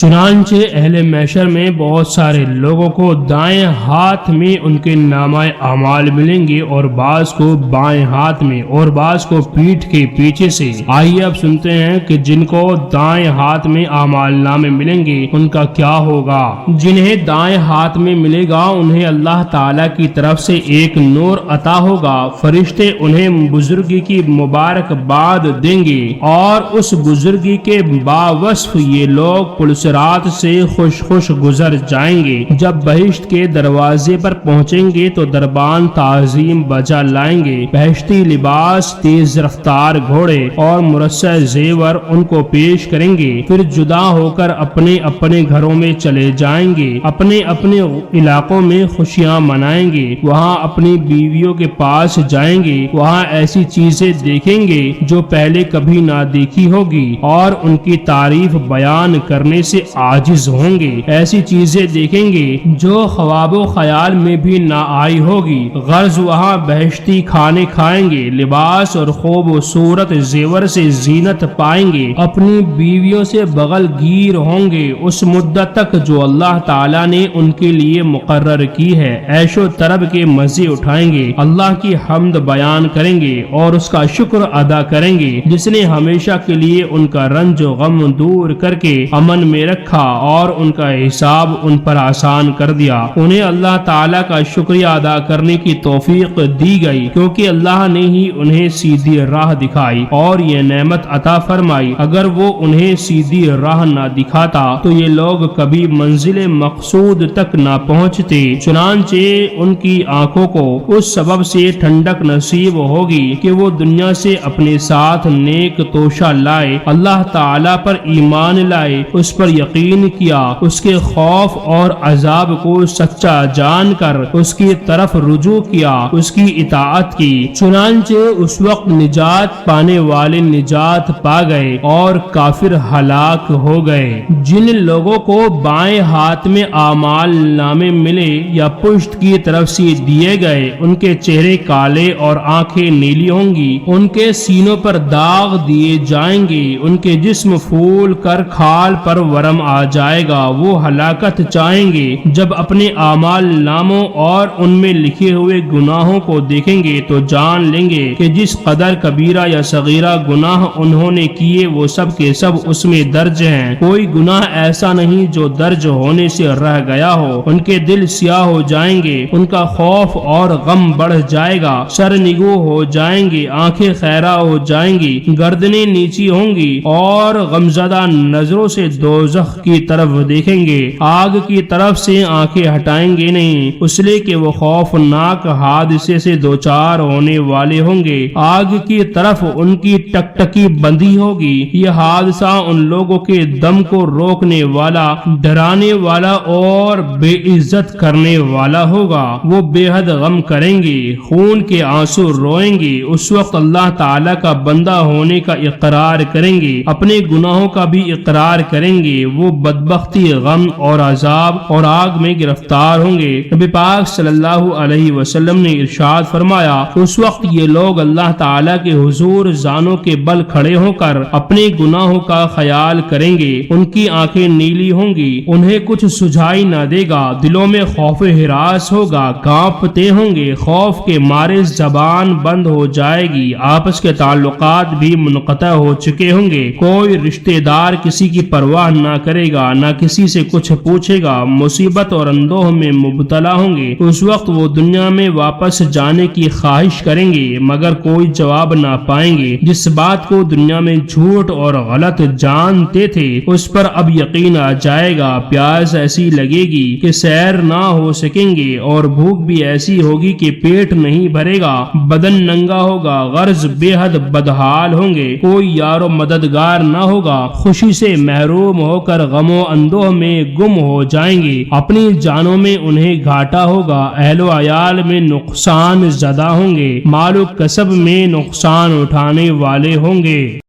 چنانچہ اہل محشر میں بہت سارے لوگوں کو دائیں ہاتھ میں ان کے نامہ اعمال ملیں گے اور بعض کو بائیں ہاتھ میں اور بعض کو پیٹھ کے پیچھے سے۔ آئیے اب سنتے ہیں کہ جن کو دائیں ہاتھ میں اعمال نامے ملیں گے ان کا کیا ہوگا۔ جنہیں دائیں ہاتھ میں ملے گا انہیں اللہ تعالی کی طرف سے ایک نور عطا ہوگا، فرشتے انہیں بزرگی کی مبارکباد دیں گے اور اس بزرگی کے باوصف یہ لوگ پلس رات سے خوش خوش گزر جائیں گے۔ جب بہشت کے دروازے پر پہنچیں گے تو دربان تعظیم بجا لائیں گے، بہشتی لباس، تیز رفتار گھوڑے اور مرصع زیور ان کو پیش کریں گے، پھر جدا ہو کر اپنے اپنے گھروں میں چلے جائیں گے، اپنے اپنے علاقوں میں خوشیاں منائیں گے، وہاں اپنی بیویوں کے پاس جائیں گے، وہاں ایسی چیزیں دیکھیں گے جو پہلے کبھی نہ دیکھی ہوگی اور ان کی تعریف بیان کرنے سے عاجز ہوں گے، ایسی چیزیں دیکھیں گے جو خواب و خیال میں بھی نہ آئی ہوگی۔ غرض وہاں بہشتی کھانے کھائیں گے، لباس اور خوب و صورت زیور سے زینت پائیں گے، اپنی بیویوں سے بغل گیر ہوں گے اس مدت تک جو اللہ تعالیٰ نے ان کے لیے مقرر کی ہے، عیش و طرب کے مزے اٹھائیں گے، اللہ کی حمد بیان کریں گے اور اس کا شکر ادا کریں گے جس نے ہمیشہ کے لیے ان کا رنج و غم دور کر کے امن میں رکھا اور ان کا حساب ان پر آسان کر دیا۔ انہیں اللہ تعالیٰ کا شکریہ ادا کرنے کی توفیق دی گئی کیونکہ اللہ نے ہی انہیں سیدھی راہ دکھائی اور یہ نعمت عطا فرمائی۔ اگر وہ انہیں سیدھی راہ نہ دکھاتا تو یہ لوگ کبھی منزل مقصود تک نہ پہنچتے۔ چنانچہ ان کی آنکھوں کو اس سبب سے ٹھنڈک نصیب ہوگی کہ وہ دنیا سے اپنے ساتھ نیک توشہ لائے، اللہ تعالیٰ پر ایمان لائے، اس پر یقین کیا، اس کے خوف اور عذاب کو سچا جان کر اس کی طرف رجوع کیا، اس کی اطاعت کی۔ چنانچہ اس وقت نجات پانے والے نجات پا گئے اور کافر ہلاک ہو گئے۔ جن لوگوں کو بائیں ہاتھ میں اعمال نامے ملے یا پشت کی طرف سے دیے گئے ان کے چہرے کالے اور آنکھیں نیلی ہوں گی، ان کے سینوں پر داغ دیے جائیں گے، ان کے جسم پھول کر کھال پر ورم آ جائے گا، وہ ہلاکت چاہیں گے۔ جب اپنے اعمال ناموں اور ان میں لکھے ہوئے گناہوں کو دیکھیں گے تو جان لیں گے کہ جس قدر کبیرہ یا صغیرہ گناہ انہوں نے کیے وہ سب کے سب اس میں درج ہیں، کوئی گناہ ایسا نہیں جو درج ہونے سے رہ گیا ہو۔ ان کے دل سیاہ ہو جائیں گے، ان کا خوف اور غم بڑھ جائے گا، سر نگو ہو جائیں گے، آنکھیں خیرہ ہو جائیں گی، گردنیں نیچی ہوں گی اور غمزدہ نظروں سے دوزخ کی طرف دیکھیں گے، آگ کی طرف سے آنکھیں ہٹائیں گے نہیں، اس لیے کہ وہ خوفناک حادثے سے دوچار ہونے والے ہوں گے۔ آگ کی طرف ان کی ٹکٹکی بندھی ہوگی، یہ حادثہ ان لوگوں کے دم کو روکنے والا، ڈرانے والا اور بے عزت کرنے والا ہوگا۔ وہ بے حد غم کریں گے، خون کے آنسو روئیں گے، اس وقت اللہ تعالیٰ کا بندہ ہونے کا اقرار کریں گے، اپنے گناہوں کا بھی اقرار کریں گے، وہ بدبختی، غم اور عذاب اور آگ میں گرفتار ہوں گے۔ نبی پاک صلی اللہ علیہ وسلم نے ارشاد فرمایا، اس وقت یہ لوگ اللہ تعالیٰ کے حضور زانوں کے بل کھڑے ہو کر اپنے گناہوں کا خیال کریں گے، ان کی آنکھیں نیلی ہوں گی، انہیں کچھ سجھائی نہ دے گا، دلوں میں خوف ہراس ہوگا، کانپتے ہوں گے، خوف کے مارے زبان بند ہو جائے گی، آپس کے تعلقات بھی منقطع ہو چکے ہوں گے، کوئی رشتہ دار کسی کی پرواہ نہ کرے گا، نہ کسی سے کچھ پوچھے گا، مصیبت اور اندوہ میں مبتلا ہوں گے۔ اس وقت وہ دنیا میں واپس جانے کی خواہش کریں گے مگر کوئی جواب نہ پائیں گے۔ جس بات کو دنیا میں جھوٹ اور غلط جانتے تھے اس پر اب یقین آ جائے گا، پیاس ایسی لگے گی کہ سیر نہ ہو سکیں گے اور بھوک بھی ایسی ہوگی کہ پیٹ نہیں بھرے گا، بدن ننگا ہوگا، غرض بے حد بدحال ہوں گے، کوئی یار و مددگار نہ ہوگا، خوشی سے محروم ہو کر غم و اندوہ میں گم ہو جائیں گے، اپنی جانوں میں انہیں گھاٹا ہوگا، اہل و عیال میں نقصان زدہ ہوں گے، مال و کسب میں نقصان اٹھانے والے ہوں گے۔